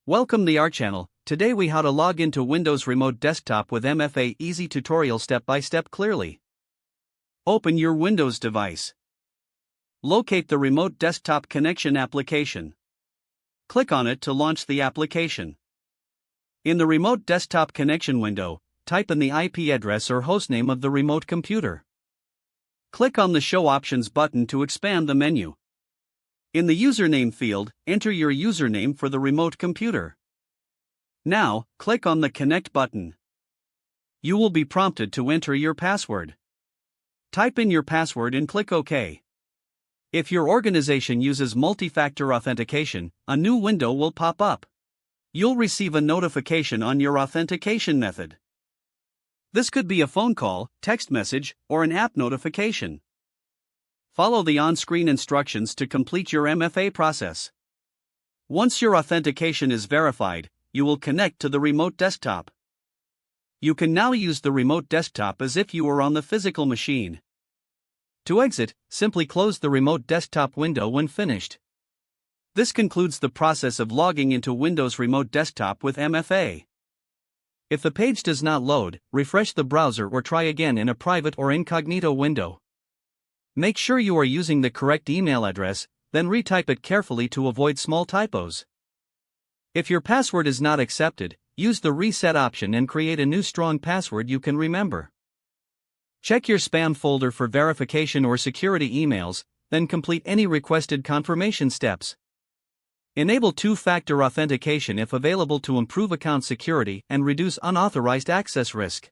Welcome to our channel. Today we how to log into Windows Remote Desktop with MFA easy tutorial step by step clearly. Open your Windows device. Locate the Remote Desktop Connection application. Click on it to launch the application. In the Remote Desktop Connection window, type in the IP address or hostname of the remote computer. Click on the Show Options button to expand the menu. In the username field, enter your username for the remote computer. Now, click on the Connect button. You will be prompted to enter your password. Type in your password and click OK. If your organization uses multi-factor authentication, a new window will pop up. You'll receive a notification on your authentication method. This could be a phone call, text message, or an app notification. Follow the on-screen instructions to complete your MFA process. Once your authentication is verified, you will connect to the remote desktop. You can now use the remote desktop as if you were on the physical machine. To exit, simply close the remote desktop window when finished. This concludes the process of logging into Windows Remote Desktop with MFA. If the page does not load, refresh the browser or try again in a private or incognito window. Make sure you are using the correct email address, then retype it carefully to avoid small typos. If your password is not accepted, use the reset option and create a new strong password you can remember. Check your spam folder for verification or security emails, then complete any requested confirmation steps. Enable two-factor authentication if available to improve account security and reduce unauthorized access risk.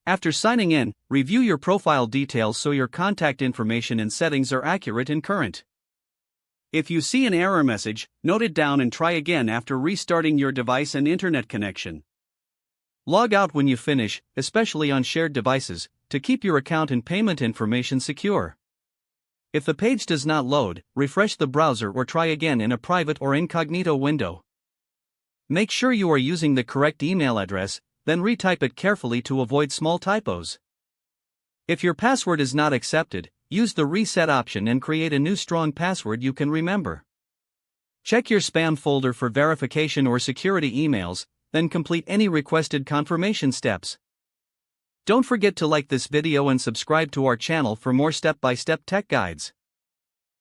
After signing in, review your profile details so your contact information and settings are accurate and current. If you see an error message, note it down and try again after restarting your device and internet connection. Log out when you finish, especially on shared devices, to keep your account and payment information secure. If the page does not load, refresh the browser or try again in a private or incognito window. Make sure you are using the correct email address, then retype it carefully to avoid small typos. If your password is not accepted, use the reset option and create a new strong password you can remember. Check your spam folder for verification or security emails, then complete any requested confirmation steps. Don't forget to like this video and subscribe to our channel for more step-by-step tech guides.